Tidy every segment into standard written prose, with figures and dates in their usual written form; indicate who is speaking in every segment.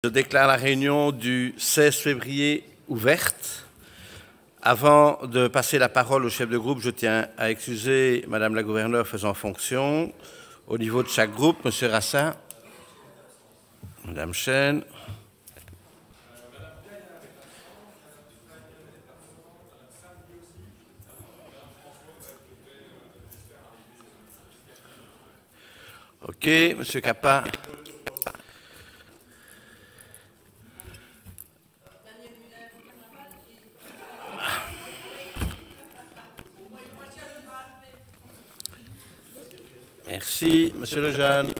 Speaker 1: Je déclare la réunion du 16 février ouverte. Avant de passer la parole au chef de groupe, je tiens à excuser Madame la gouverneure faisant fonction. Au niveau de chaque groupe, Monsieur Rassin, Madame Chêne, OK, Monsieur Capa. Merci, Monsieur Lejeune.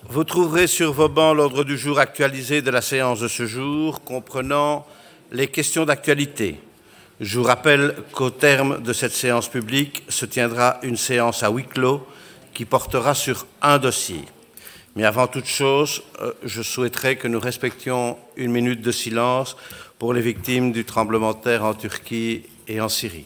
Speaker 1: Vous trouverez sur vos bancs l'ordre du jour actualisé de la séance de ce jour, comprenant les questions d'actualité. Je vous rappelle qu'au terme de cette séance publique se tiendra une séance à huis clos qui portera sur un dossier. Mais avant toute chose, je souhaiterais que nous respections une minute de silence pour les victimes du tremblement de terre en Turquie et en Syrie.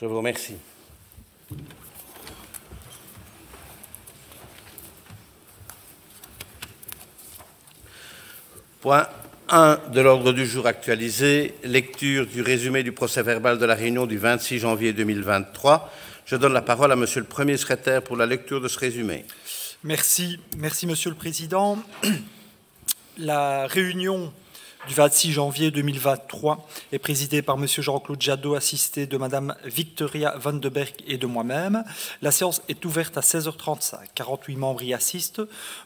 Speaker 1: Je vous remercie. Point 1 de l'ordre du jour actualisé, lecture du résumé du procès-verbal de la réunion du 26 janvier 2023. Je donne la parole à Monsieur le Premier secrétaire pour la lecture de ce résumé.
Speaker 2: Merci, Monsieur le Président. La réunion du 26 janvier 2023 est présidée par Monsieur Jean-Claude Jadot, assisté de Madame Victoria Van de Berg et de moi-même. La séance est ouverte à 16h35. 48 membres y assistent.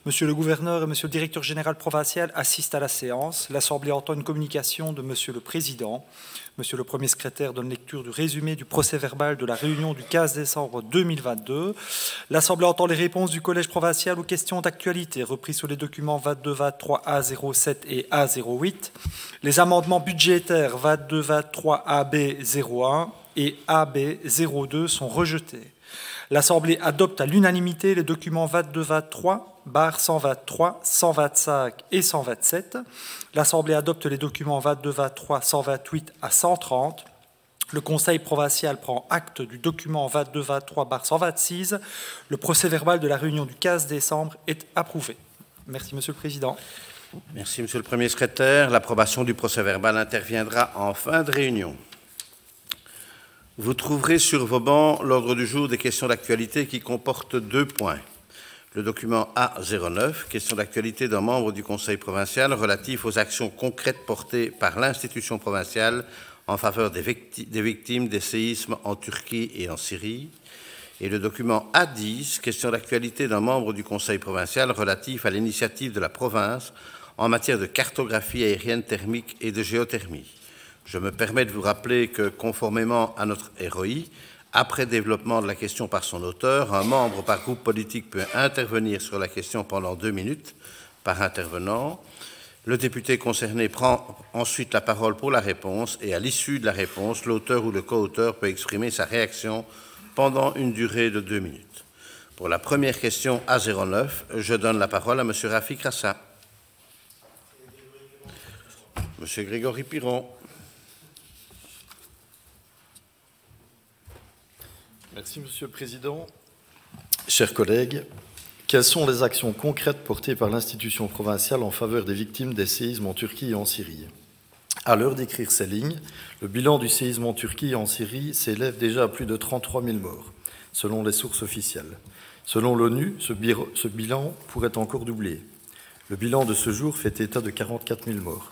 Speaker 2: Monsieur le gouverneur et Monsieur le directeur général provincial assistent à la séance. L'Assemblée entend une communication de Monsieur le Président. Monsieur le Premier secrétaire donne lecture du résumé du procès-verbal de la réunion du 15 décembre 2022. L'Assemblée entend les réponses du Collège provincial aux questions d'actualité, repris sous les documents 22-23 A07 et A08. Les amendements budgétaires 22-23 AB01 et AB02 sont rejetés. L'Assemblée adopte à l'unanimité les documents 22-23, barre 123, 125 et 127. L'Assemblée adopte les documents 22-23, 128 à 130. Le Conseil provincial prend acte du document 22-23, barre 126. Le procès-verbal de la réunion du 15 décembre est approuvé. Merci, Monsieur le Président.
Speaker 1: Merci, Monsieur le Premier secrétaire. L'approbation du procès-verbal interviendra en fin de réunion. Vous trouverez sur vos bancs l'ordre du jour des questions d'actualité qui comporte 2 points. Le document A09, question d'actualité d'un membre du Conseil provincial relatif aux actions concrètes portées par l'institution provinciale en faveur des victimes des séismes en Turquie et en Syrie. Et le document A10, question d'actualité d'un membre du Conseil provincial relatif à l'initiative de la province en matière de cartographie aérienne thermique et de géothermie. Je me permets de vous rappeler que, conformément à notre ROI, après développement de la question par son auteur, un membre par groupe politique peut intervenir sur la question pendant 2 minutes par intervenant. Le député concerné prend ensuite la parole pour la réponse et à l'issue de la réponse, l'auteur ou le co-auteur peut exprimer sa réaction pendant une durée de 2 minutes. Pour la première question A09, je donne la parole à M. Rafik Rassin. M. Grégory Piron.
Speaker 3: Merci, Monsieur le Président. Chers collègues, quelles sont les actions concrètes portées par l'institution provinciale en faveur des victimes des séismes en Turquie et en Syrie? À l'heure d'écrire ces lignes, le bilan du séisme en Turquie et en Syrie s'élève déjà à plus de 33 000 morts, selon les sources officielles. Selon l'ONU, ce bilan pourrait encore doubler. Le bilan de ce jour fait état de 44 000 morts.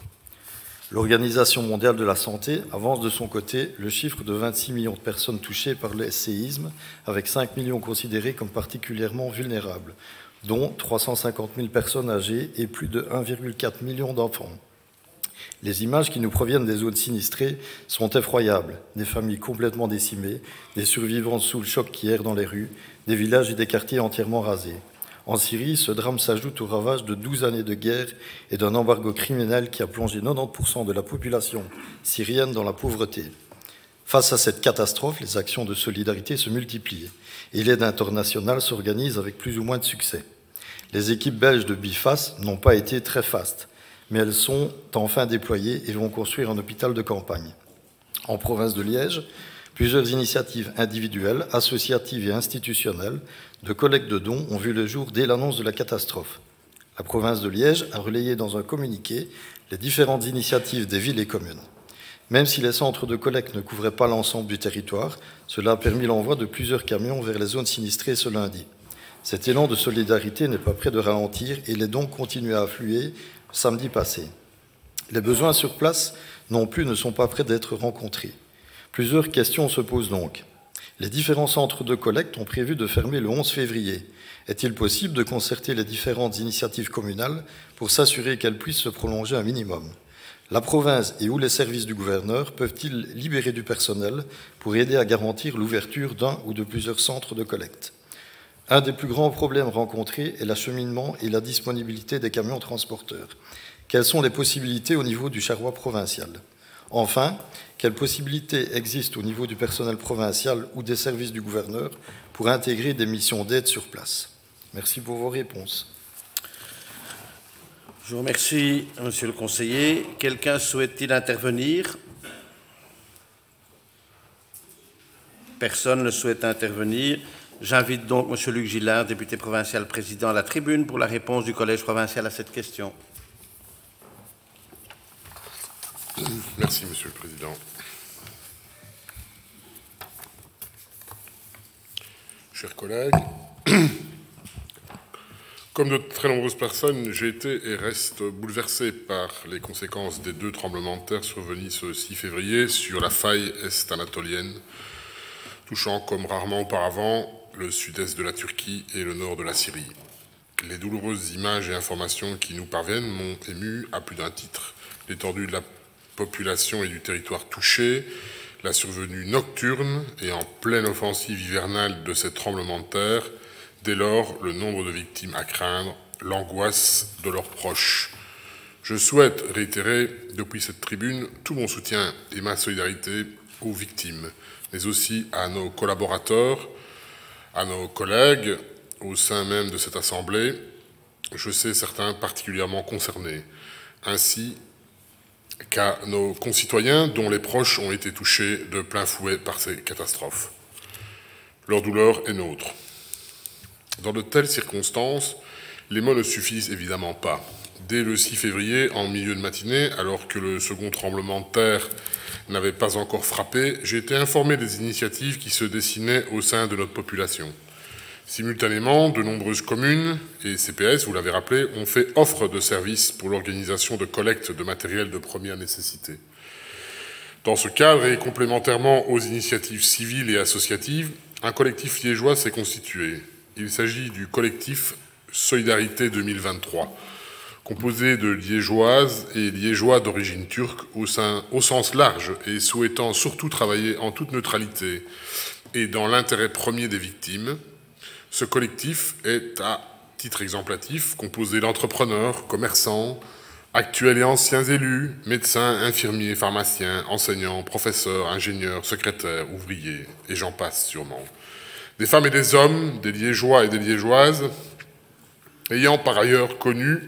Speaker 3: L'Organisation mondiale de la santé avance de son côté le chiffre de 26 millions de personnes touchées par les séismes, avec 5 millions considérées comme particulièrement vulnérables, dont 350 000 personnes âgées et plus de 1,4 million d'enfants. Les images qui nous proviennent des zones sinistrées sont effroyables. Des familles complètement décimées, des survivants sous le choc qui errent dans les rues, des villages et des quartiers entièrement rasés. En Syrie, ce drame s'ajoute aux ravages de 12 années de guerre et d'un embargo criminel qui a plongé 90% de la population syrienne dans la pauvreté. Face à cette catastrophe, les actions de solidarité se multiplient et l'aide internationale s'organise avec plus ou moins de succès. Les équipes belges de BIFAS n'ont pas été très fastes, mais elles sont enfin déployées et vont construire un hôpital de campagne. En province de Liège, plusieurs initiatives individuelles, associatives et institutionnelles de collecte de dons ont vu le jour dès l'annonce de la catastrophe. La province de Liège a relayé dans un communiqué les différentes initiatives des villes et communes. Même si les centres de collecte ne couvraient pas l'ensemble du territoire, cela a permis l'envoi de plusieurs camions vers les zones sinistrées ce lundi. Cet élan de solidarité n'est pas près de ralentir et les dons continuent à affluer samedi passé. Les besoins sur place non plus ne sont pas près d'être rencontrés. Plusieurs questions se posent donc. Les différents centres de collecte ont prévu de fermer le 11 février. Est-il possible de concerter les différentes initiatives communales pour s'assurer qu'elles puissent se prolonger un minimum ? La province et ou les services du gouverneur peuvent-ils libérer du personnel pour aider à garantir l'ouverture d'un ou de plusieurs centres de collecte ? Un des plus grands problèmes rencontrés est l'acheminement et la disponibilité des camions transporteurs. Quelles sont les possibilités au niveau du charroi provincial ? Enfin, quelles possibilités existent au niveau du personnel provincial ou des services du gouverneur pour intégrer des missions d'aide sur place ? Merci pour vos réponses.
Speaker 1: Je vous remercie, monsieur le conseiller. Quelqu'un souhaite-t-il intervenir ? Personne ne souhaite intervenir. J'invite donc monsieur Luc Gillard, député provincial président, à la tribune pour la réponse du collège provincial à cette question.
Speaker 4: Merci, monsieur le président. Chers collègues, comme de très nombreuses personnes, j'ai été et reste bouleversé par les conséquences des 2 tremblements de terre survenus ce 6 février sur la faille est-anatolienne, touchant comme rarement auparavant le sud-est de la Turquie et le nord de la Syrie. Les douloureuses images et informations qui nous parviennent m'ont ému à plus d'un titre. L'étendue de la population et du territoire touché, la survenue nocturne et en pleine offensive hivernale de ces tremblements de terre, dès lors le nombre de victimes à craindre, l'angoisse de leurs proches. Je souhaite réitérer depuis cette tribune tout mon soutien et ma solidarité aux victimes, mais aussi à nos collaborateurs, à nos collègues au sein même de cette Assemblée, je sais certains particulièrement concernés, ainsi qu'à nos concitoyens dont les proches ont été touchés de plein fouet par ces catastrophes. Leur douleur est nôtre. Dans de telles circonstances, les mots ne suffisent évidemment pas. Dès le 6 février, en milieu de matinée, alors que le second tremblement de terre n'avait pas encore frappé, j'ai été informé des initiatives qui se dessinaient au sein de notre population. Simultanément, de nombreuses communes et CPS, vous l'avez rappelé, ont fait offre de services pour l'organisation de collecte de matériel de première nécessité. Dans ce cadre et complémentairement aux initiatives civiles et associatives, un collectif liégeois s'est constitué. Il s'agit du collectif Solidarité 2023, composé de liégeoises et liégeois d'origine turque au sens large et souhaitant surtout travailler en toute neutralité et dans l'intérêt premier des victimes. Ce collectif est, à titre exemplatif, composé d'entrepreneurs, commerçants, actuels et anciens élus, médecins, infirmiers, pharmaciens, enseignants, professeurs, ingénieurs, secrétaires, ouvriers, et j'en passe sûrement. Des femmes et des hommes, des liégeois et des liégeoises, ayant par ailleurs connu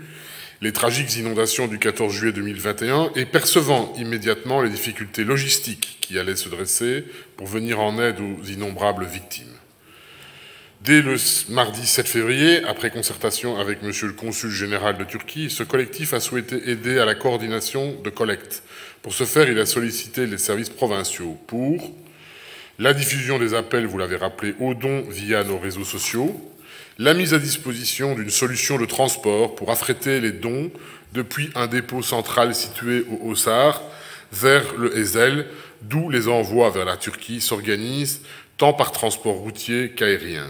Speaker 4: les tragiques inondations du 14 juillet 2021 et percevant immédiatement les difficultés logistiques qui allaient se dresser pour venir en aide aux innombrables victimes. Dès le mardi 7 février, après concertation avec monsieur le consul général de Turquie, ce collectif a souhaité aider à la coordination de collecte. Pour ce faire, il a sollicité les services provinciaux pour la diffusion des appels, vous l'avez rappelé, aux dons via nos réseaux sociaux, la mise à disposition d'une solution de transport pour affréter les dons depuis un dépôt central situé au Hossar vers le Ezel, d'où les envois vers la Turquie s'organisent tant par transport routier qu'aérien.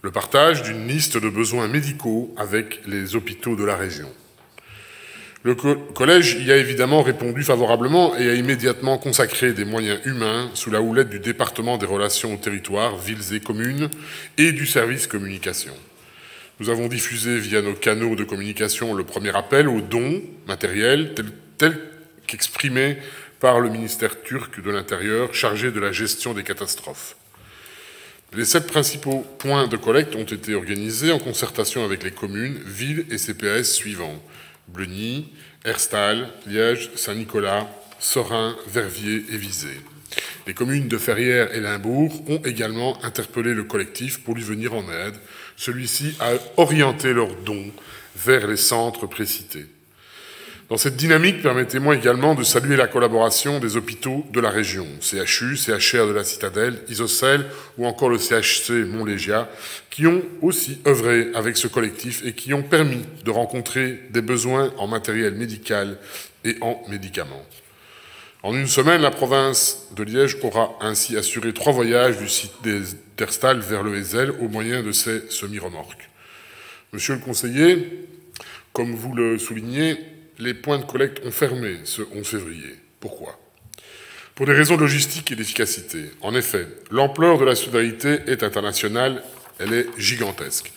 Speaker 4: Le partage d'une liste de besoins médicaux avec les hôpitaux de la région. Le collège y a évidemment répondu favorablement et a immédiatement consacré des moyens humains sous la houlette du département des relations au territoire, villes et communes et du service communication. Nous avons diffusé via nos canaux de communication le premier appel aux dons matériels tel qu'exprimé par le ministère turc de l'Intérieur chargé de la gestion des catastrophes. Les 7 principaux points de collecte ont été organisés en concertation avec les communes, villes et CPAS suivants: Bleuny, Herstal, Liège, Saint-Nicolas, Sorin, Verviers et Visé. Les communes de Ferrières et Limbourg ont également interpellé le collectif pour lui venir en aide. Celui-ci a orienté leurs dons vers les centres précités. Dans cette dynamique, permettez-moi également de saluer la collaboration des hôpitaux de la région, CHU, CHR de la Citadelle, Isocel ou encore le CHC Montlégia, qui ont aussi œuvré avec ce collectif et qui ont permis de rencontrer des besoins en matériel médical et en médicaments. En une semaine, la province de Liège aura ainsi assuré 3 voyages du site d'Herstal vers le Hezel au moyen de ses semi-remorques. Monsieur le conseiller, comme vous le soulignez, les points de collecte ont fermé ce 11 février. Pourquoi? Pour des raisons de logistique et d'efficacité. En effet, l'ampleur de la solidarité est internationale, elle est gigantesque.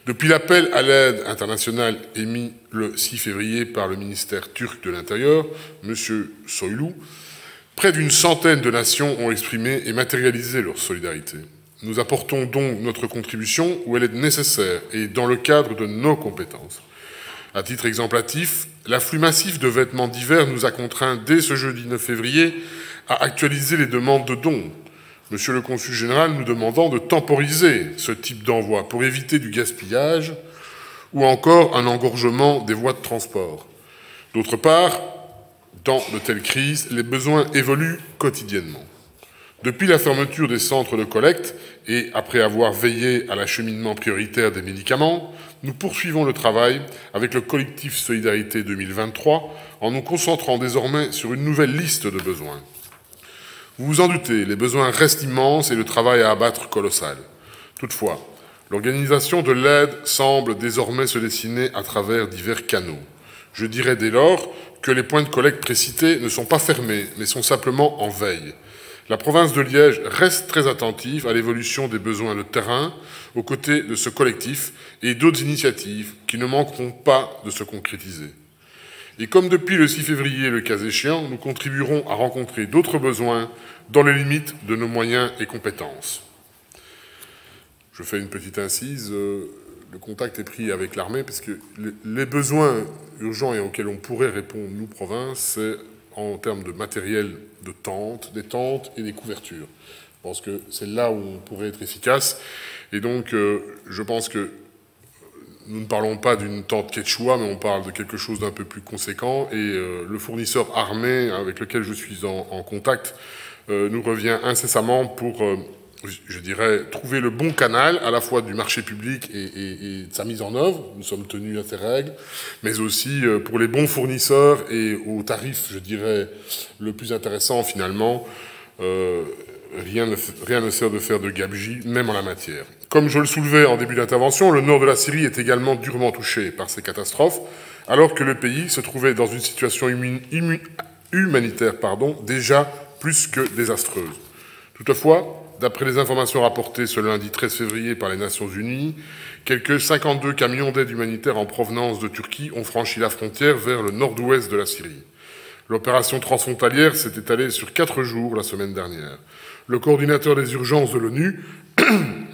Speaker 4: Depuis l'appel à l'aide internationale émis le 6 février par le ministère turc de l'Intérieur, M. Soylu, près d'une centaine de nations ont exprimé et matérialisé leur solidarité. Nous apportons donc notre contribution où elle est nécessaire et dans le cadre de nos compétences. À titre exemplatif, l'afflux massif de vêtements d'hiver nous a contraints dès ce jeudi 9 février à actualiser les demandes de dons. Monsieur le consul général nous demandant de temporiser ce type d'envoi pour éviter du gaspillage ou encore un engorgement des voies de transport. D'autre part, dans de telles crises, les besoins évoluent quotidiennement. Depuis la fermeture des centres de collecte et après avoir veillé à l'acheminement prioritaire des médicaments, nous poursuivons le travail avec le collectif Solidarité 2023 en nous concentrant désormais sur une nouvelle liste de besoins. Vous vous en doutez, les besoins restent immenses et le travail à abattre colossal. Toutefois, l'organisation de l'aide semble désormais se dessiner à travers divers canaux. Je dirais dès lors que les points de collecte précités ne sont pas fermés, mais sont simplement en veille. La province de Liège reste très attentive à l'évolution des besoins de terrain aux côtés de ce collectif et d'autres initiatives qui ne manqueront pas de se concrétiser. Et comme depuis le 6 février, le cas échéant, nous contribuerons à rencontrer d'autres besoins dans les limites de nos moyens et compétences. Je fais une petite incise. Le contact est pris avec l'armée parce que les besoins urgents et auxquels on pourrait répondre, nous, province, c'est en termes de matériel de tentes, des tentes et des couvertures. Je pense que c'est là où on pourrait être efficace. Et donc, je pense que nous ne parlons pas d'une tente quechua, mais on parle de quelque chose d'un peu plus conséquent. Et le fournisseur armé avec lequel je suis en contact nous revient incessamment pour, je dirais, trouver le bon canal, à la fois du marché public et de sa mise en œuvre. Nous sommes tenus à ces règles, mais aussi pour les bons fournisseurs et au tarif, je dirais, le plus intéressant finalement. Rien ne sert de faire de gabegie, même en la matière. Comme je le soulevais en début d'intervention, le nord de la Syrie est également durement touché par ces catastrophes, alors que le pays se trouvait dans une situation humanitaire déjà plus que désastreuse. Toutefois, d'après les informations rapportées ce lundi 13 février par les Nations Unies, quelques 52 camions d'aide humanitaire en provenance de Turquie ont franchi la frontière vers le nord-ouest de la Syrie. L'opération transfrontalière s'est étalée sur 4 jours la semaine dernière. Le coordinateur des urgences de l'ONU,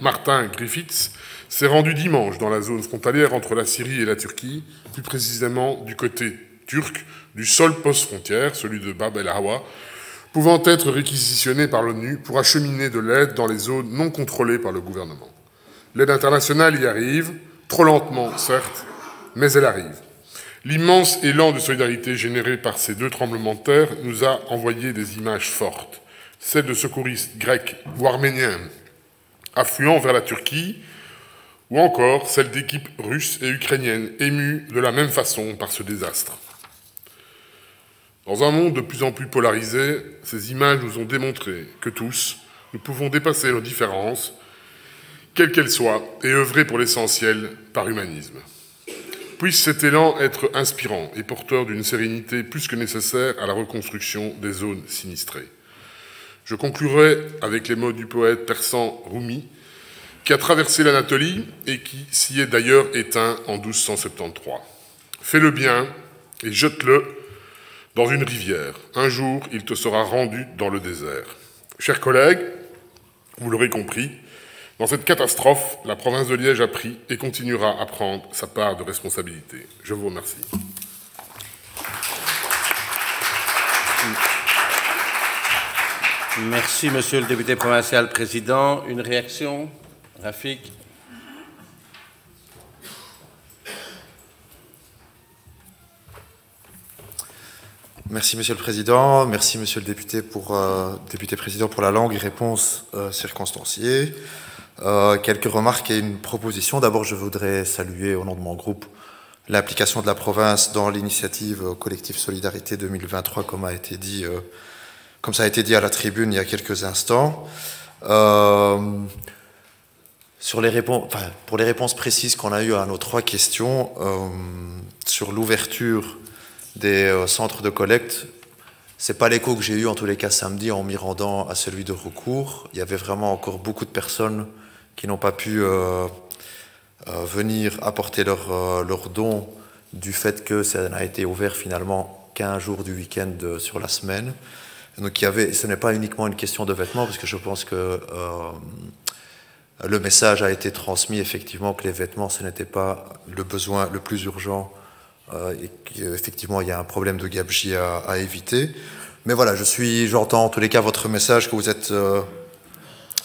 Speaker 4: Martin Griffiths, s'est rendu dimanche dans la zone frontalière entre la Syrie et la Turquie, plus précisément du côté turc du seul poste frontière, celui de Bab el-Hawa, pouvant être réquisitionné par l'ONU pour acheminer de l'aide dans les zones non contrôlées par le gouvernement. L'aide internationale y arrive, trop lentement certes, mais elle arrive. L'immense élan de solidarité généré par ces 2 tremblements de terre nous a envoyé des images fortes, celles de secouristes grecs ou arméniens affluant vers la Turquie, ou encore celles d'équipes russes et ukrainiennes émues de la même façon par ce désastre. Dans un monde de plus en plus polarisé, ces images nous ont démontré que tous, nous pouvons dépasser nos différences, quelles qu'elles soient, et œuvrer pour l'essentiel par humanisme. Puisse cet élan être inspirant et porteur d'une sérénité plus que nécessaire à la reconstruction des zones sinistrées. Je conclurai avec les mots du poète persan Rumi, qui a traversé l'Anatolie et qui s'y est d'ailleurs éteint en 1273. Fais le bien et jette-le dans une rivière. Un jour, il te sera rendu dans le désert. Chers collègues, vous l'aurez compris, dans cette catastrophe, la province de Liège a pris et continuera à prendre sa part de responsabilité. Je vous remercie.
Speaker 1: Merci, monsieur le député provincial président. Une réaction, Rafik?
Speaker 5: Merci, monsieur le président. Merci, monsieur le député président, pour la longue réponse circonstanciée. Quelques remarques et une proposition. D'abord, je voudrais saluer, au nom de mon groupe, l'implication de la province dans l'initiative Collectif Solidarité 2023, comme ça a été dit à la tribune il y a quelques instants. Pour les réponses précises qu'on a eues à nos 3 questions, sur l'ouverture des centres de collecte, c'est pas l'écho que j'ai eu en tous les cas samedi en m'y rendant à celui de Roucourt. Il y avait vraiment encore beaucoup de personnes qui n'ont pas pu venir apporter leur don du fait que ça n'a été ouvert finalement qu'un jour du week-end sur la semaine. Donc ce n'est pas uniquement une question de vêtements, parce que je pense que le message a été transmis effectivement que les vêtements ce n'était pas le besoin le plus urgent et qu'effectivement il y a un problème de gabegie à éviter. Mais voilà, j'entends en tous les cas votre message que vous êtes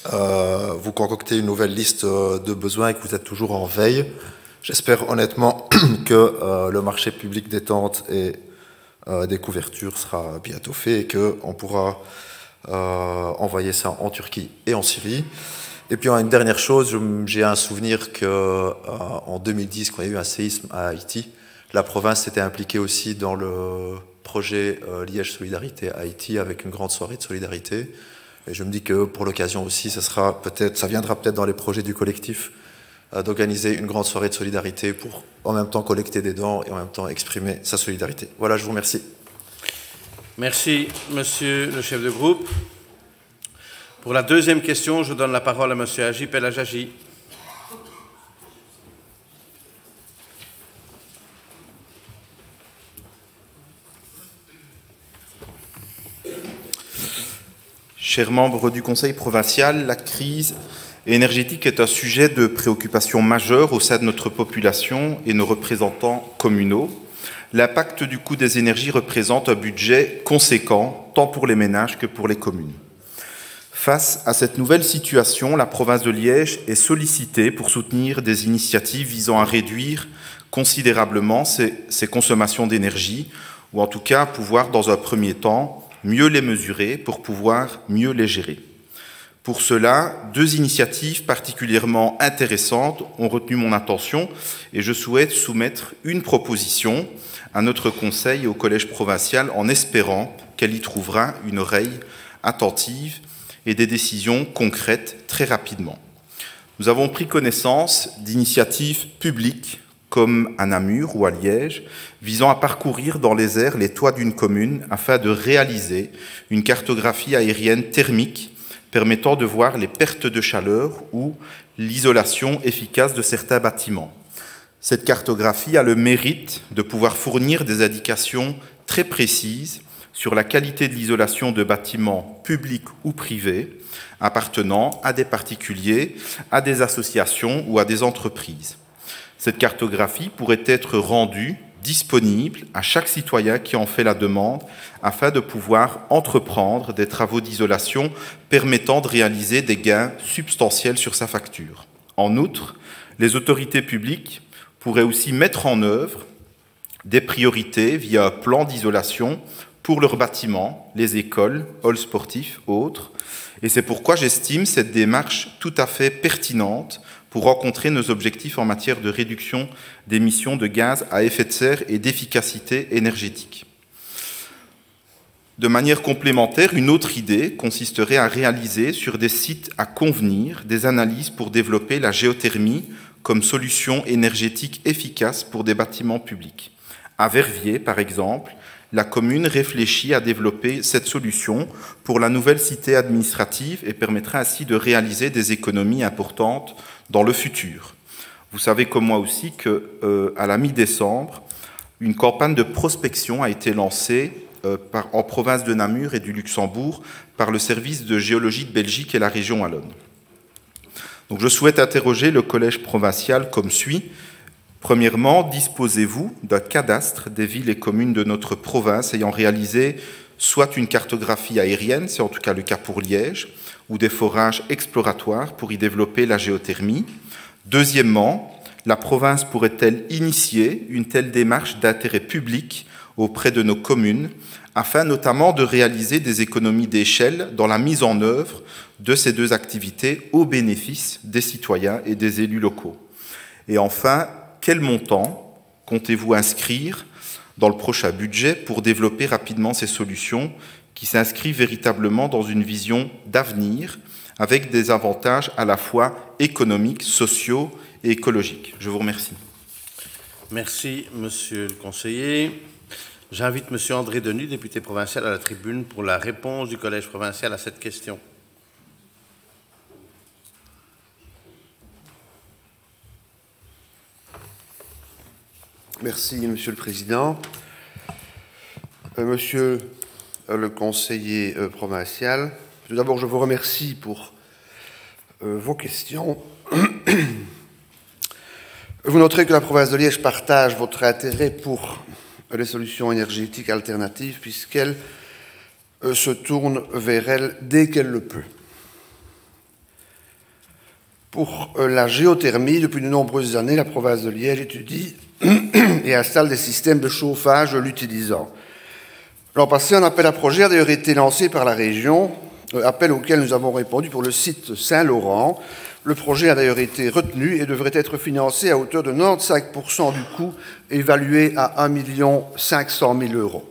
Speaker 5: vous concoctez une nouvelle liste de besoins et que vous êtes toujours en veille. J'espère honnêtement que le marché public des tentes et des couvertures sera bientôt fait et qu'on pourra envoyer ça en Turquie et en Syrie. Et puis une dernière chose, j'ai un souvenir qu'en 2010, quand il y a eu un séisme à Haïti, la province s'était impliquée aussi dans le projet Liège Solidarité Haïti avec une grande soirée de solidarité. Et je me dis que pour l'occasion aussi, ça viendra peut-être dans les projets du collectif d'organiser une grande soirée de solidarité pour en même temps collecter des dons et en même temps exprimer sa solidarité. Voilà, je vous remercie.
Speaker 1: Merci, monsieur le chef de groupe. Pour la deuxième question, je donne la parole à monsieur Agip El Hajaji.
Speaker 6: Chers membres du Conseil provincial, la crise énergétique est un sujet de préoccupation majeure au sein de notre population et nos représentants communaux. L'impact du coût des énergies représente un budget conséquent, tant pour les ménages que pour les communes. Face à cette nouvelle situation, la province de Liège est sollicitée pour soutenir des initiatives visant à réduire considérablement ses consommations d'énergie, ou en tout cas pouvoir, dans un premier temps, mieux les mesurer pour pouvoir mieux les gérer. Pour cela, 2 initiatives particulièrement intéressantes ont retenu mon attention et je souhaite soumettre une proposition à notre conseil et au collège provincial en espérant qu'elle y trouvera une oreille attentive et des décisions concrètes très rapidement. Nous avons pris connaissance d'initiatives publiques comme à Namur ou à Liège, visant à parcourir dans les airs les toits d'une commune afin de réaliser une cartographie aérienne thermique permettant de voir les pertes de chaleur ou l'isolation efficace de certains bâtiments. Cette cartographie a le mérite de pouvoir fournir des indications très précises sur la qualité de l'isolation de bâtiments publics ou privés appartenant à des particuliers, à des associations ou à des entreprises. Cette cartographie pourrait être rendue disponible à chaque citoyen qui en fait la demande afin de pouvoir entreprendre des travaux d'isolation permettant de réaliser des gains substantiels sur sa facture. En outre, les autorités publiques pourraient aussi mettre en œuvre des priorités via un plan d'isolation pour leurs bâtiments, les écoles, halls sportifs, autres. Et c'est pourquoi j'estime cette démarche tout à fait pertinente pour rencontrer nos objectifs en matière de réduction d'émissions de gaz à effet de serre et d'efficacité énergétique. De manière complémentaire, une autre idée consisterait à réaliser sur des sites à convenir des analyses pour développer la géothermie comme solution énergétique efficace pour des bâtiments publics. À Verviers, par exemple, la commune réfléchit à développer cette solution pour la nouvelle cité administrative et permettra ainsi de réaliser des économies importantes dans le futur. Vous savez comme moi aussi qu'à la mi-décembre, une campagne de prospection a été lancée en province de Namur et du Luxembourg par le service de géologie de Belgique et la région wallonne. Donc je souhaite interroger le collège provincial comme suit. Premièrement, disposez-vous d'un cadastre des villes et communes de notre province ayant réalisé soit une cartographie aérienne, c'est en tout cas le cas pour Liège, ou des forages exploratoires pour y développer la géothermie? Deuxièmement, la province pourrait-elle initier une telle démarche d'intérêt public auprès de nos communes, afin notamment de réaliser des économies d'échelle dans la mise en œuvre de ces deux activités au bénéfice des citoyens et des élus locaux? Et enfin, quel montant comptez-vous inscrire dans le prochain budget pour développer rapidement ces solutions qui s'inscrivent véritablement dans une vision d'avenir avec des avantages à la fois économiques, sociaux et écologiques? Je vous remercie.
Speaker 1: Merci, monsieur le conseiller. J'invite monsieur André Denu, député provincial, à la tribune pour la réponse du collège provincial à cette question.
Speaker 7: Merci, Monsieur le Président. Monsieur le conseiller provincial, tout d'abord, je vous remercie pour vos questions. Vous noterez que la province de Liège partage votre intérêt pour les solutions énergétiques alternatives, puisqu'elle se tourne vers elles dès qu'elle le peut. Pour la géothermie, depuis de nombreuses années, la province de Liège étudie et installe des systèmes de chauffage l'utilisant. L'an passé, un appel à projet a d'ailleurs été lancé par la région, appel auquel nous avons répondu pour le site Saint-Laurent. Le projet a d'ailleurs été retenu et devrait être financé à hauteur de 95% du coût, évalué à 1 500 000 €.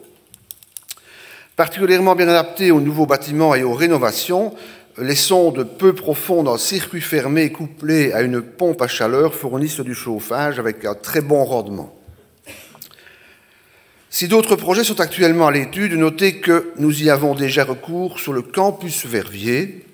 Speaker 7: Particulièrement bien adapté aux nouveaux bâtiments et aux rénovations, les sondes peu profondes en circuit fermé couplées à une pompe à chaleur fournissent du chauffage avec un très bon rendement. Si d'autres projets sont actuellement à l'étude, notez que nous y avons déjà recours sur le campus Verviers,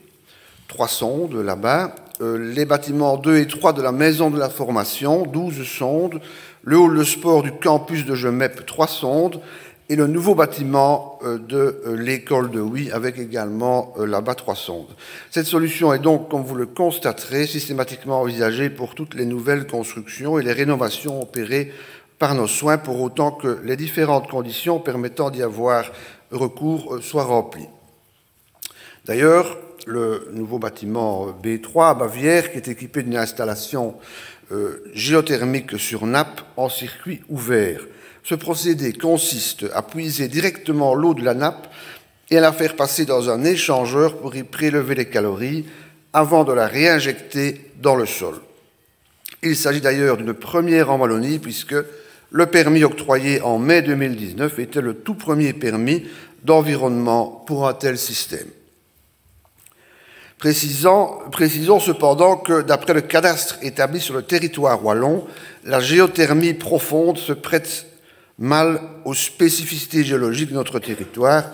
Speaker 7: 3 sondes là-bas, les bâtiments 2 et 3 de la maison de la formation, 12 sondes, le hall de sport du campus de Gemep, 3 sondes, et le nouveau bâtiment de l'école de Huy, avec également là-bas 3 sondes. Cette solution est donc, comme vous le constaterez, systématiquement envisagée pour toutes les nouvelles constructions et les rénovations opérées par nos soins, pour autant que les différentes conditions permettant d'y avoir recours soient remplies. D'ailleurs, le nouveau bâtiment B3 à Bavière, qui est équipé d'une installation géothermique sur nappe en circuit ouvert. Ce procédé consiste à puiser directement l'eau de la nappe et à la faire passer dans un échangeur pour y prélever les calories avant de la réinjecter dans le sol. Il s'agit d'ailleurs d'une première en Wallonie, puisque le permis octroyé en mai 2019 était le tout premier permis d'environnement pour un tel système. Précisons cependant que, d'après le cadastre établi sur le territoire wallon, la géothermie profonde se prête mal aux spécificités géologiques de notre territoire.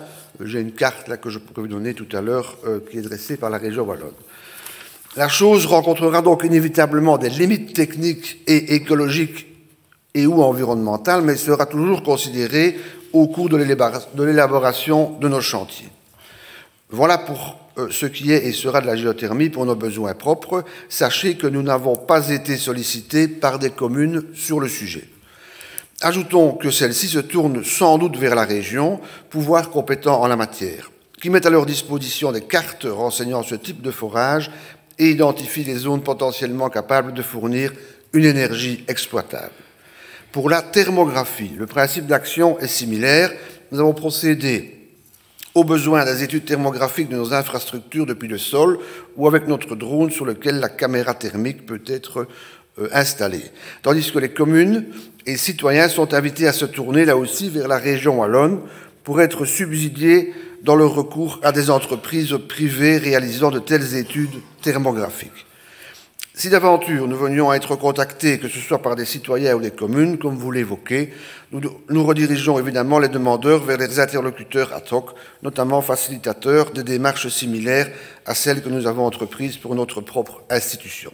Speaker 7: J'ai une carte là que je pourrais vous donner tout à l'heure qui est dressée par la région wallonne. La chose rencontrera donc inévitablement des limites techniques et écologiques et ou environnementales, mais sera toujours considérée au cours de l'élaboration de nos chantiers. Voilà pour ce qui est et sera de la géothermie pour nos besoins propres. Sachez que nous n'avons pas été sollicités par des communes sur le sujet. Ajoutons que celles-ci se tournent sans doute vers la région, pouvoir compétent en la matière, qui met à leur disposition des cartes renseignant ce type de forage et identifie les zones potentiellement capables de fournir une énergie exploitable. Pour la thermographie, le principe d'action est similaire. Nous avons procédé aux besoins des études thermographiques de nos infrastructures depuis le sol ou avec notre drone sur lequel la caméra thermique peut être installée. Tandis que les communes et citoyens sont invités à se tourner là aussi vers la région wallonne pour être subsidiés dans leur recours à des entreprises privées réalisant de telles études thermographiques. Si d'aventure nous venions à être contactés, que ce soit par des citoyens ou des communes, comme vous l'évoquez, nous redirigeons évidemment les demandeurs vers les interlocuteurs ad hoc, notamment facilitateurs de démarches similaires à celles que nous avons entreprises pour notre propre institution.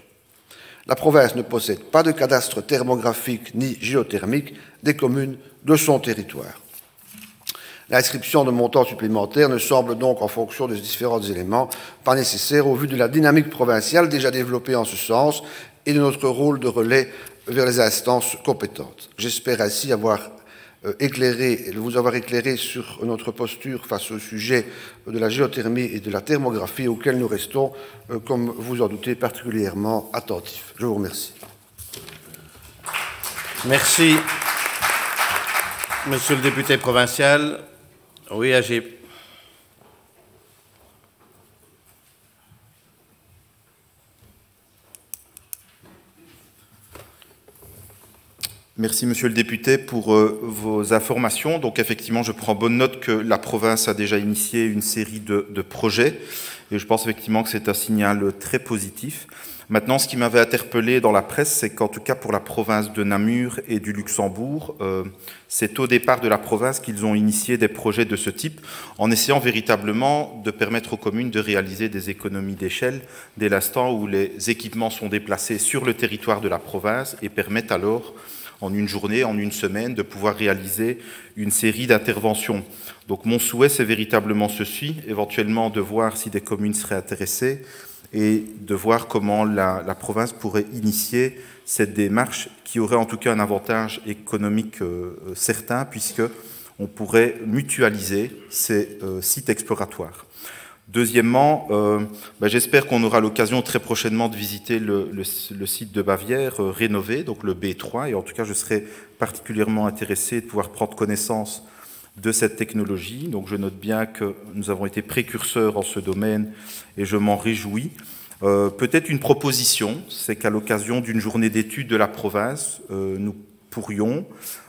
Speaker 7: La province ne possède pas de cadastre thermographique ni géothermique des communes de son territoire. L'inscription de montants supplémentaires ne semble donc, en fonction des différents éléments, pas nécessaire au vu de la dynamique provinciale déjà développée en ce sens et de notre rôle de relais vers les instances compétentes. J'espère ainsi vous avoir éclairé sur notre posture face au sujet de la géothermie et de la thermographie auxquels nous restons, comme vous en doutez, particulièrement attentifs. Je vous remercie.
Speaker 1: Merci. Monsieur le député provincial. Oui, Agib.
Speaker 6: Merci, monsieur le député, pour vos informations. Donc, effectivement, je prends bonne note que la province a déjà initié une série de projets. Et je pense effectivement que c'est un signal très positif. Maintenant, ce qui m'avait interpellé dans la presse, c'est qu'en tout cas pour la province de Namur et du Luxembourg, c'est au départ de la province qu'ils ont initié des projets de ce type, en essayant véritablement de permettre aux communes de réaliser des économies d'échelle dès l'instant où les équipements sont déplacés sur le territoire de la province et permettent alors, en une journée, en une semaine, de pouvoir réaliser une série d'interventions. Donc mon souhait, c'est véritablement ceci, éventuellement de voir si des communes seraient intéressées, et de voir comment la province pourrait initier cette démarche qui aurait en tout cas un avantage économique certain, puisqu'on pourrait mutualiser ces sites exploratoires. Deuxièmement, j'espère qu'on aura l'occasion très prochainement de visiter le site de Bavière rénové, donc le B3, et en tout cas je serai particulièrement intéressé de pouvoir prendre connaissance de cette technologie. Donc je note bien que nous avons été précurseurs en ce domaine et je m'en réjouis. Peut-être une proposition, c'est qu'à l'occasion d'une journée d'études de la province, nous pourrions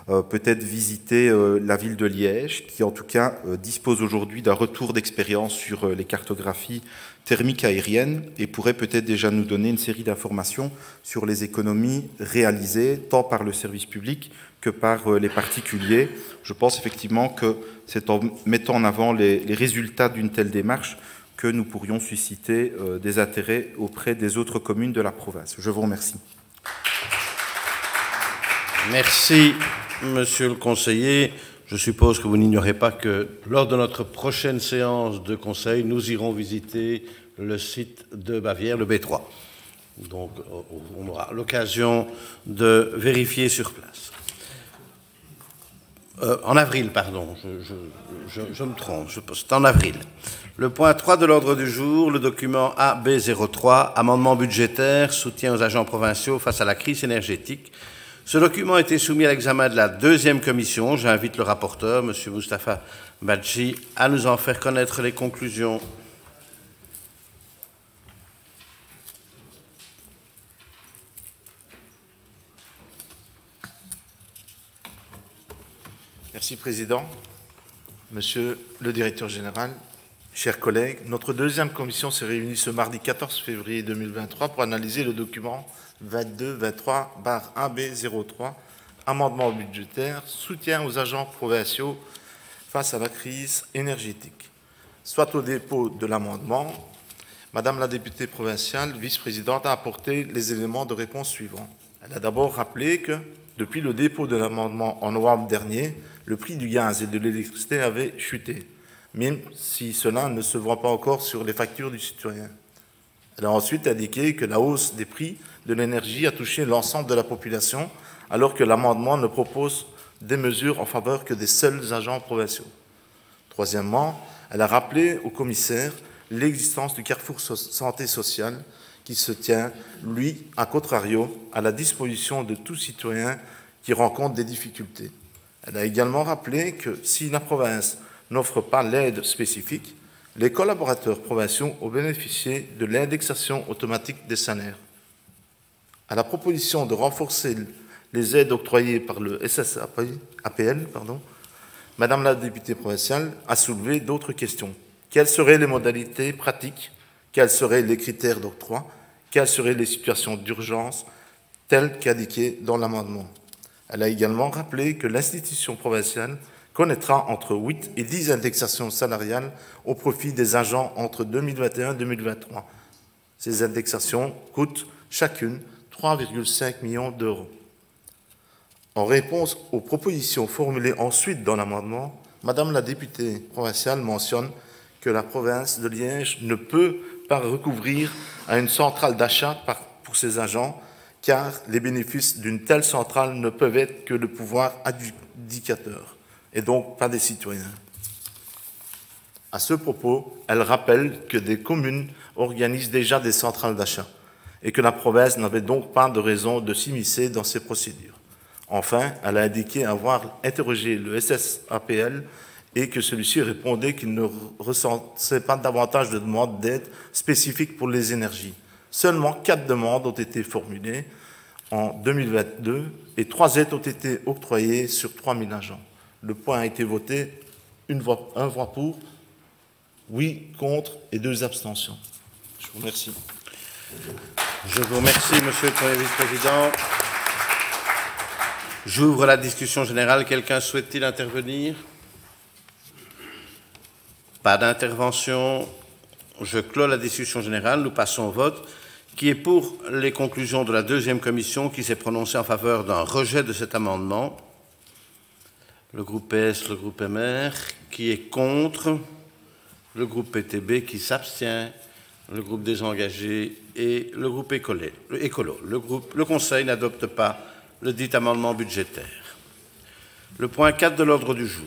Speaker 6: peut-être visiter la ville de Liège, qui en tout cas dispose aujourd'hui d'un retour d'expérience sur les cartographies thermiques aériennes et pourrait peut-être déjà nous donner une série d'informations sur les économies réalisées tant par le service public que par les particuliers. Je pense effectivement que c'est en mettant en avant les résultats d'une telle démarche que nous pourrions susciter des intérêts auprès des autres communes de la province. Je vous remercie.
Speaker 1: Merci, monsieur le conseiller. Je suppose que vous n'ignorez pas que lors de notre prochaine séance de conseil, nous irons visiter le site de Bavière, le B3. Donc, on aura l'occasion de vérifier sur place. En avril, pardon, je me trompe, c'est en avril. Le point 3 de l'ordre du jour, le document AB03, amendement budgétaire, soutien aux agents provinciaux face à la crise énergétique. Ce document a été soumis à l'examen de la deuxième commission. J'invite le rapporteur, M. Moustapha Badji, à nous en faire connaître les conclusions.
Speaker 8: Merci, Président. Monsieur le Directeur général, chers collègues, notre deuxième commission s'est réunie ce mardi 14 février 2023 pour analyser le document 22-23/AB03, amendement budgétaire, soutien aux agents provinciaux face à la crise énergétique. Soit au dépôt de l'amendement, Madame la députée provinciale, vice-présidente, a apporté les éléments de réponse suivants. Elle a d'abord rappelé que, depuis le dépôt de l'amendement en novembre dernier, le prix du gaz et de l'électricité avait chuté, même si cela ne se voit pas encore sur les factures du citoyen. Elle a ensuite indiqué que la hausse des prix de l'énergie a touché l'ensemble de la population, alors que l'amendement ne propose des mesures en faveur que des seuls agents provinciaux. Troisièmement, elle a rappelé au commissaire l'existence du carrefour santé sociale qui se tient, lui, à contrario, à la disposition de tout citoyen qui rencontre des difficultés. Elle a également rappelé que si la province n'offre pas l'aide spécifique, les collaborateurs provinciaux ont bénéficié de l'indexation automatique des salaires. À la proposition de renforcer les aides octroyées par le SSAPL, Madame la députée provinciale a soulevé d'autres questions. Quelles seraient les modalités pratiques? Quels seraient les critères d'octroi? quelles seraient les situations d'urgence telles qu'indiquées dans l'amendement. Elle a également rappelé que l'institution provinciale connaîtra entre 8 et 10 indexations salariales au profit des agents entre 2021 et 2023. Ces indexations coûtent chacune 3,5 millions d'euros. En réponse aux propositions formulées ensuite dans l'amendement, Madame la députée provinciale mentionne que la province de Liège ne peut pas recouvrir à une centrale d'achat pour ses agents, car les bénéfices d'une telle centrale ne peuvent être que le pouvoir adjudicateur, et donc pas des citoyens. À ce propos, elle rappelle que des communes organisent déjà des centrales d'achat, et que la province n'avait donc pas de raison de s'immiscer dans ces procédures. Enfin, elle a indiqué avoir interrogé le SSAPL et que celui-ci répondait qu'il ne ressentait pas davantage de demandes d'aide spécifiques pour les énergies. Seulement 4 demandes ont été formulées en 2022 et 3 aides ont été octroyées sur 3000 agents. Le point a été voté, un voix pour, 8 contre et 2 abstentions. Je vous remercie.
Speaker 1: Je vous remercie, Monsieur le Premier vice-président. J'ouvre la discussion générale. Quelqu'un souhaite-t-il intervenir? Pas d'intervention. Je clôt la discussion générale. Nous passons au vote. Qui est pour les conclusions de la deuxième commission qui s'est prononcée en faveur d'un rejet de cet amendement? Le groupe PS, le groupe MR. Qui est contre? Le groupe PTB qui s'abstient, le groupe des engagés et le groupe écolo. Le Conseil n'adopte pas le dit amendement budgétaire. Le point 4 de l'ordre du jour,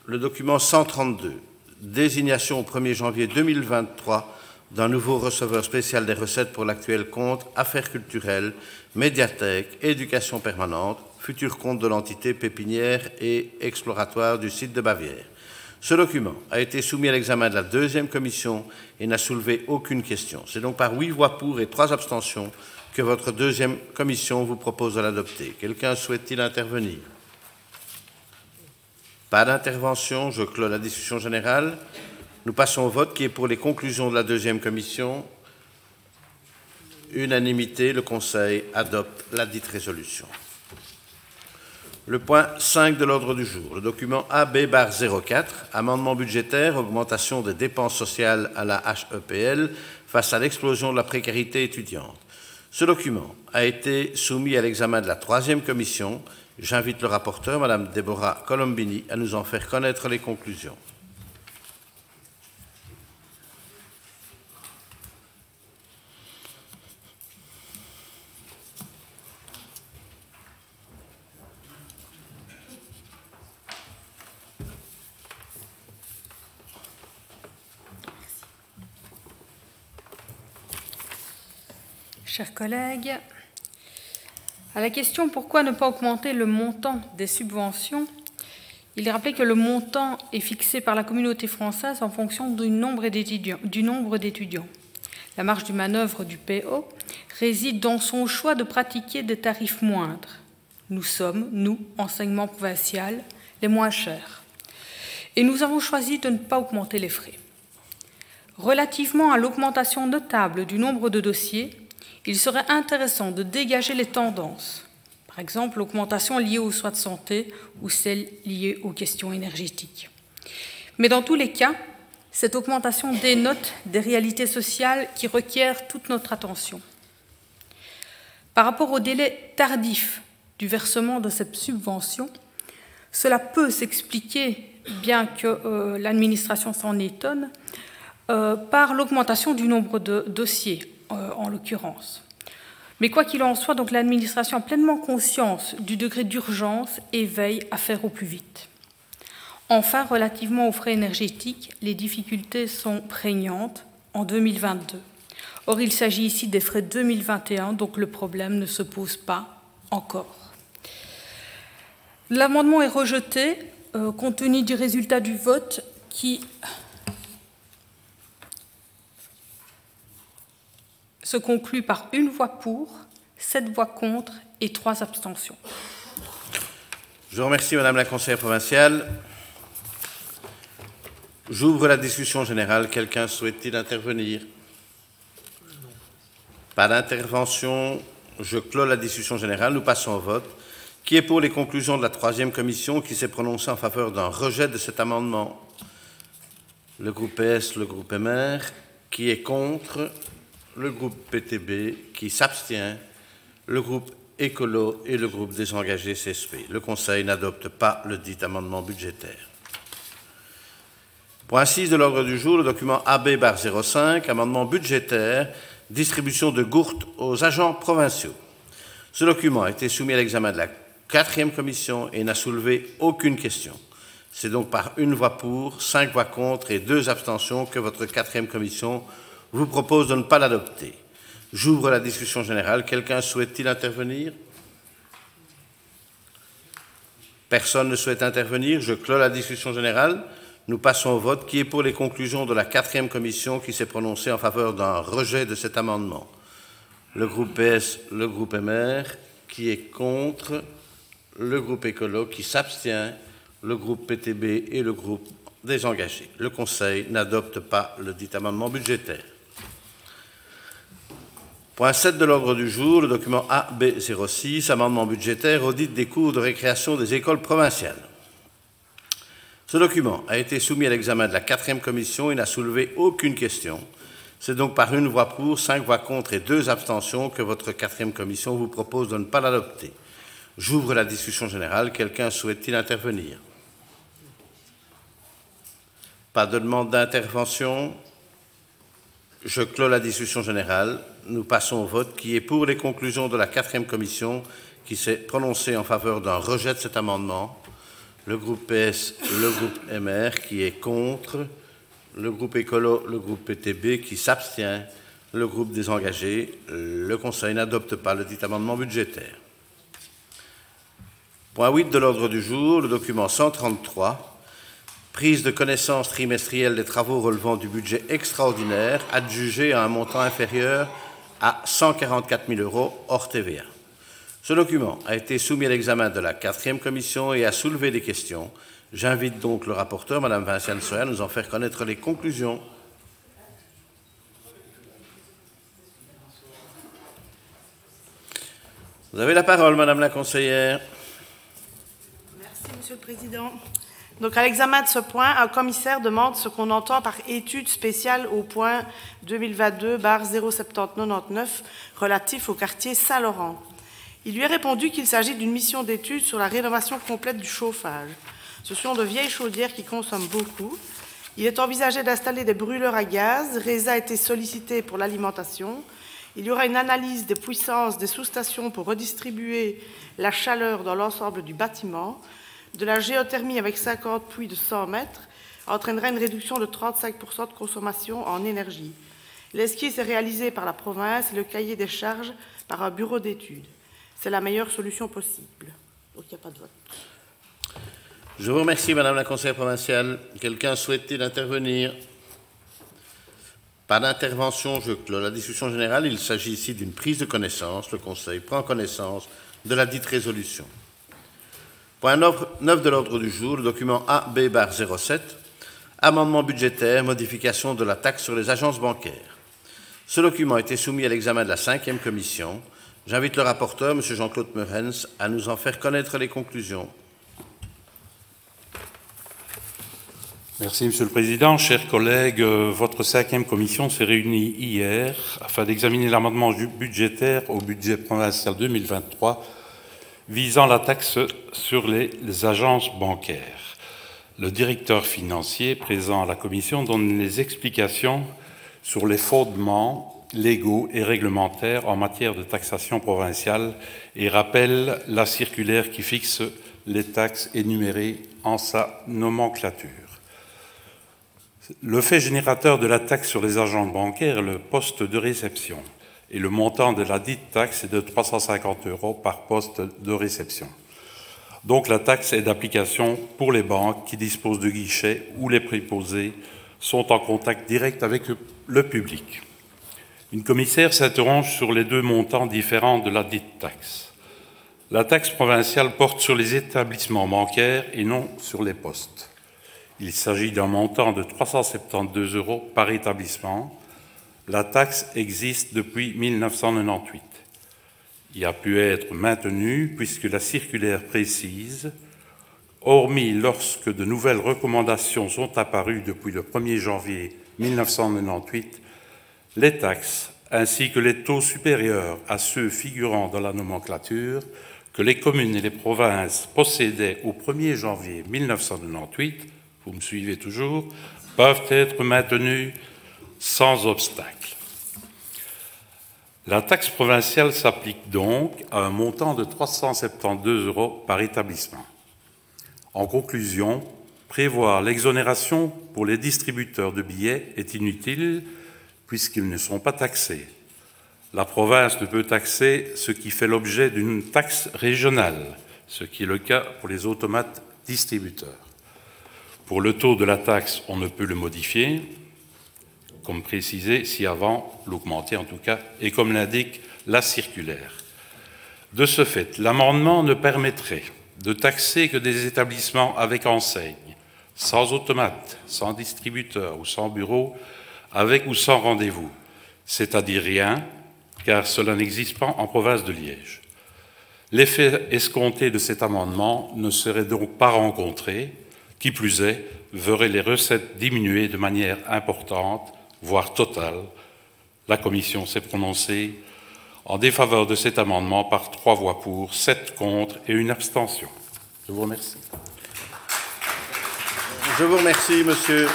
Speaker 1: le document 132, désignation au 1er janvier 2023 d'un nouveau receveur spécial des recettes pour l'actuel compte Affaires culturelles, médiathèque, éducation permanente, futur compte de l'entité pépinière et exploratoire du site de Bavière. Ce document a été soumis à l'examen de la deuxième commission et n'a soulevé aucune question. C'est donc par 8 voix pour et 3 abstentions que votre deuxième commission vous propose de l'adopter. Quelqu'un souhaite-t-il intervenir? Pas d'intervention. Je clôt la discussion générale. Nous passons au vote qui est pour les conclusions de la deuxième commission. Unanimité, le Conseil adopte la dite résolution. Le point 5 de l'ordre du jour, le document AB-04, amendement budgétaire, augmentation des dépenses sociales à la HEPL face à l'explosion de la précarité étudiante. Ce document a été soumis à l'examen de la troisième commission. J'invite le rapporteur, Mme Deborah Colombini, à nous en faire connaître les conclusions.
Speaker 9: Chers collègues, à la question « Pourquoi ne pas augmenter le montant des subventions ?», il est rappelé que le montant est fixé par la communauté française en fonction du nombre d'étudiants. La marge de manœuvre du PO réside dans son choix de pratiquer des tarifs moindres. Nous sommes, nous, enseignement provincial, les moins chers. Et nous avons choisi de ne pas augmenter les frais. Relativement à l'augmentation notable du nombre de dossiers, il serait intéressant de dégager les tendances, par exemple l'augmentation liée aux soins de santé ou celle liée aux questions énergétiques. Mais dans tous les cas, cette augmentation dénote des réalités sociales qui requièrent toute notre attention. Par rapport au délai tardif du versement de cette subvention, cela peut s'expliquer, bien que l'administration s'en étonne, par l'augmentation du nombre de dossiers, en l'occurrence. Mais quoi qu'il en soit, donc l'administration a pleinement conscience du degré d'urgence et veille à faire au plus vite. Enfin, relativement aux frais énergétiques, les difficultés sont prégnantes en 2022. Or, il s'agit ici des frais 2021, donc le problème ne se pose pas encore. L'amendement est rejeté, compte tenu du résultat du vote qui se conclut par 1 voix pour, 7 voix contre et 3 abstentions.
Speaker 1: Je vous remercie, Madame la conseillère provinciale. J'ouvre la discussion générale. Quelqu'un souhaite-t-il intervenir? Pas d'intervention. Je clôt la discussion générale. Nous passons au vote. Qui est pour les conclusions de la 3e commission qui s'est prononcée en faveur d'un rejet de cet amendement? Le groupe PS, le groupe MR. Qui est contre? Le groupe PTB. Qui s'abstient? Le groupe Écolo et le groupe Désengagé CSP. Le Conseil n'adopte pas le dit amendement budgétaire. Point 6 de l'ordre du jour, le document AB-05, amendement budgétaire, distribution de gourdes aux agents provinciaux. Ce document a été soumis à l'examen de la 4e commission et n'a soulevé aucune question. C'est donc par une voix pour, 5 voix contre et 2 abstentions que votre 4e commission vous propose de ne pas l'adopter. J'ouvre la discussion générale. Quelqu'un souhaite-t-il intervenir? Personne ne souhaite intervenir. Je clôt la discussion générale. Nous passons au vote. Qui est pour les conclusions de la 4e commission qui s'est prononcée en faveur d'un rejet de cet amendement? Le groupe PS, le groupe MR. Qui est contre? Le groupe Écolo. Qui s'abstient? Le groupe PTB et le groupe Désengagé. Le Conseil n'adopte pas le dit amendement budgétaire. Point 7 de l'ordre du jour, le document AB06, amendement budgétaire, audit des cours de récréation des écoles provinciales. Ce document a été soumis à l'examen de la 4e commission et n'a soulevé aucune question. C'est donc par une voix pour, 5 voix contre et 2 abstentions que votre 4e commission vous propose de ne pas l'adopter. J'ouvre la discussion générale. Quelqu'un souhaite-t-il intervenir? Pas de demande d'intervention. Je clôt la discussion générale. Nous passons au vote. Qui est pour les conclusions de la 4e commission qui s'est prononcée en faveur d'un rejet de cet amendement? Le groupe PS, le groupe MR. Qui est contre? Le groupe Écolo, le groupe PTB. Qui s'abstient? Le groupe Désengagé. Le Conseil n'adopte pas le dit amendement budgétaire. Point 8 de l'ordre du jour, le document 133. Prise de connaissance trimestrielle des travaux relevant du budget extraordinaire adjugé à un montant inférieur à 144 000 € hors TVA. Ce document a été soumis à l'examen de la 4e commission et a soulevé des questions. J'invite donc le rapporteur, Mme Vinciane Soya, à nous en faire connaître les conclusions. Vous avez la parole, Madame la conseillère.
Speaker 10: Merci, Monsieur le Président. Donc, à l'examen de ce point, un commissaire demande ce qu'on entend par étude spéciale au point 2022/0799 relatif au quartier Saint-Laurent. Il lui est répondu qu'il s'agit d'une mission d'étude sur la rénovation complète du chauffage. Ce sont de vieilles chaudières qui consomment beaucoup. Il est envisagé d'installer des brûleurs à gaz. RESA a été sollicité pour l'alimentation. Il y aura une analyse des puissances des sous-stations pour redistribuer la chaleur dans l'ensemble du bâtiment. De la géothermie avec 50 puits de 100 mètres entraînera une réduction de 35% de consommation en énergie. L'esquisse est réalisé par la province et le cahier des charges par un bureau d'études. C'est la meilleure solution possible. Donc, il n'y a pas de vote.
Speaker 1: Je vous remercie, Madame la conseillère provinciale. Quelqu'un souhaite-t-il intervenir? Pas d'intervention. Je clôt la discussion générale. Il s'agit ici d'une prise de connaissance. Le Conseil prend connaissance de la dite résolution. Point 9 de l'ordre du jour, le document AB-07, amendement budgétaire, modification de la taxe sur les agences bancaires. Ce document a été soumis à l'examen de la 5e commission. J'invite le rapporteur, M. Jean-Claude Meurens, à nous en faire connaître les conclusions.
Speaker 11: Merci, Monsieur le Président. Chers collègues, votre 5e commission s'est réunie hier afin d'examiner l'amendement budgétaire au budget provincial 2023 visant la taxe sur les agences bancaires. Le directeur financier présent à la commission donne les explications sur les fondements légaux et réglementaires en matière de taxation provinciale et rappelle la circulaire qui fixe les taxes énumérées en sa nomenclature. Le fait générateur de la taxe sur les agents bancaires est le poste de réception et le montant de la dite taxe est de 350 € par poste de réception. Donc la taxe est d'application pour les banques qui disposent de guichets où les préposés sont en contact direct avec le public. Une commissaire s'interroge sur les deux montants différents de la dite taxe. La taxe provinciale porte sur les établissements bancaires et non sur les postes. Il s'agit d'un montant de 372 € par établissement. La taxe existe depuis 1998. Il a pu être maintenu puisque la circulaire précise, hormis lorsque de nouvelles recommandations sont apparues depuis le 1er janvier 1998, les taxes ainsi que les taux supérieurs à ceux figurant dans la nomenclature que les communes et les provinces possédaient au 1er janvier 1998, vous me suivez toujours, peuvent être maintenus sans obstacle. La taxe provinciale s'applique donc à un montant de 372 € par établissement. En conclusion, prévoir l'exonération pour les distributeurs de billets est inutile puisqu'ils ne sont pas taxés. La province ne peut taxer ce qui fait l'objet d'une taxe régionale, ce qui est le cas pour les automates distributeurs. Pour le taux de la taxe, on ne peut le modifier, comme précisé ci-avant, l'augmenter en tout cas, et comme l'indique la circulaire. De ce fait, l'amendement ne permettrait de taxer que des établissements avec enseigne, sans automate, sans distributeur ou sans bureau, avec ou sans rendez-vous, c'est-à-dire rien, car cela n'existe pas en province de Liège. L'effet escompté de cet amendement ne serait donc pas rencontré, qui plus est, verrait les recettes diminuer de manière importante, voire totale. La Commission s'est prononcée en défaveur de cet amendement par 3 voix pour, 7 contre et 1 abstention. Je vous remercie.
Speaker 1: Je vous remercie, Monsieur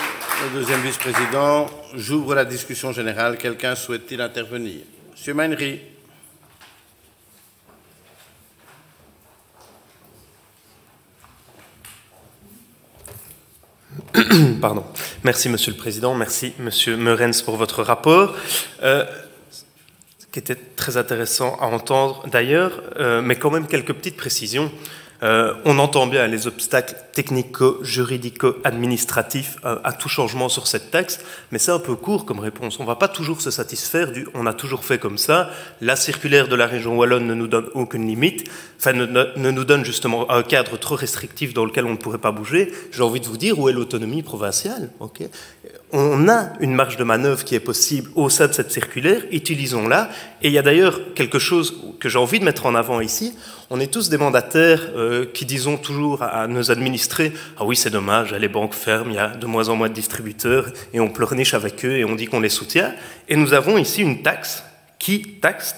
Speaker 1: le deuxième vice-président. J'ouvre la discussion générale. Quelqu'un souhaite-t-il intervenir? Monsieur Mainry.
Speaker 12: Pardon. Merci, Monsieur le Président. Merci, Monsieur Meurens, pour votre rapport, qui était très intéressant à entendre d'ailleurs, mais quand même quelques petites précisions. On entend bien les obstacles technico-juridico-administratifs à tout changement sur cette taxe, mais c'est un peu court comme réponse. On ne va pas toujours se satisfaire du « on a toujours fait comme ça ». La circulaire de la région wallonne ne nous donne aucune limite, enfin ne nous donne justement un cadre trop restrictif dans lequel on ne pourrait pas bouger. J'ai envie de vous dire où est l'autonomie provinciale. Okay, on a une marge de manœuvre qui est possible au sein de cette circulaire, utilisons-la. Et il y a d'ailleurs quelque chose que j'ai envie de mettre en avant ici. On est tous des mandataires qui disons toujours à nos administrés « Ah oui, c'est dommage, les banques ferment, il y a de moins en moins de distributeurs et on pleurniche avec eux et on dit qu'on les soutient. » Et nous avons ici une taxe qui taxe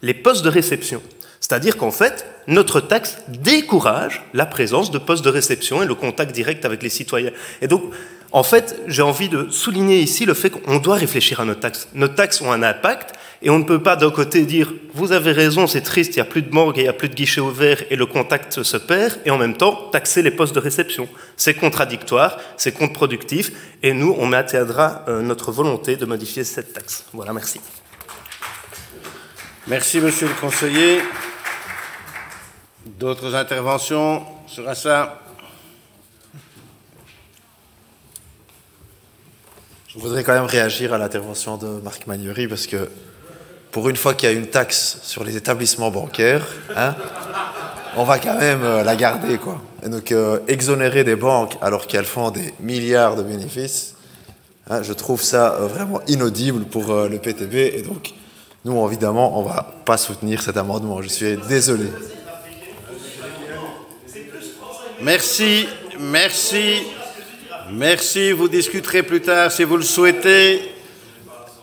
Speaker 12: les postes de réception. C'est-à-dire qu'en fait, notre taxe décourage la présence de postes de réception et le contact direct avec les citoyens. Et donc, en fait, j'ai envie de souligner ici le fait qu'on doit réfléchir à nos taxes. Nos taxes ont un impact et on ne peut pas d'un côté dire « vous avez raison, c'est triste, il n'y a plus de morgue et il n'y a plus de guichet ouvert et le contact se perd » et en même temps taxer les postes de réception. C'est contradictoire, c'est contre-productif et nous, on maintiendra notre volonté de modifier cette taxe. Voilà, merci.
Speaker 1: Merci, Monsieur le conseiller. D'autres interventions sur ça?
Speaker 3: Je voudrais quand même réagir à l'intervention de Marc Magnery parce que pour une fois qu'il y a une taxe sur les établissements bancaires, hein, on va quand même la garder, quoi. Et donc exonérer des banques alors qu'elles font des milliards de bénéfices, hein, je trouve ça vraiment inaudible pour le PTB. Et donc nous, évidemment, on ne va pas soutenir cet amendement. Je suis désolé.
Speaker 1: Merci, merci. Merci, vous discuterez plus tard si vous le souhaitez.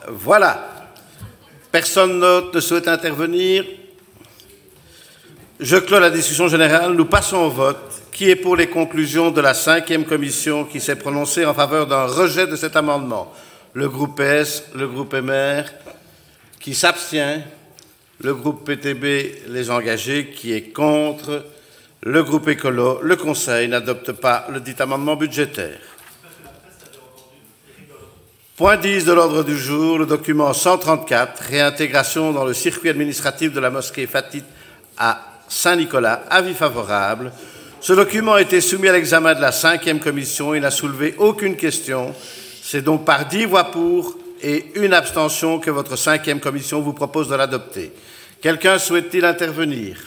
Speaker 1: Voilà. Personne d'autre ne souhaite intervenir. Je clôt la discussion générale. Nous passons au vote. Qui est pour les conclusions de la 5e commission qui s'est prononcée en faveur d'un rejet de cet amendement? Le groupe PS, le groupe MR. Qui s'abstient? Le groupe PTB, les engagés. Qui est contre? Le groupe écolo. Le Conseil n'adopte pas le dit amendement budgétaire. Point 10 de l'ordre du jour, le document 134, réintégration dans le circuit administratif de la mosquée Fatih à Saint-Nicolas, avis favorable. Ce document a été soumis à l'examen de la 5e commission et n'a soulevé aucune question. C'est donc par 10 voix pour et 1 abstention que votre 5e commission vous propose de l'adopter. Quelqu'un souhaite-t-il intervenir?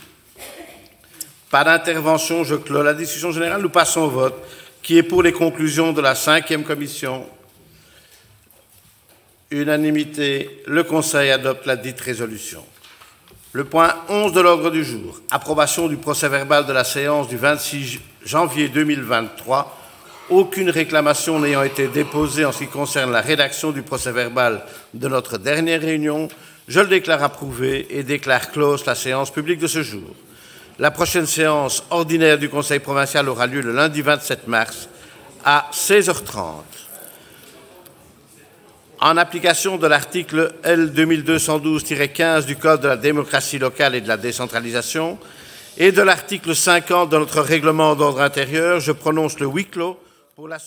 Speaker 1: Pas d'intervention, je clôt la discussion générale. Nous passons au vote. Qui est pour les conclusions de la 5e commission? Unanimité. Le Conseil adopte la dite résolution. Le point 11 de l'ordre du jour, approbation du procès-verbal de la séance du 26 janvier 2023. Aucune réclamation n'ayant été déposée en ce qui concerne la rédaction du procès-verbal de notre dernière réunion, je le déclare approuvé et déclare close la séance publique de ce jour. La prochaine séance ordinaire du Conseil provincial aura lieu le lundi 27 mars à 16h30. En application de l'article L. 2212-15 du Code de la démocratie locale et de la décentralisation et de l'article 50 de notre règlement d'ordre intérieur, je prononce le huis clos pour la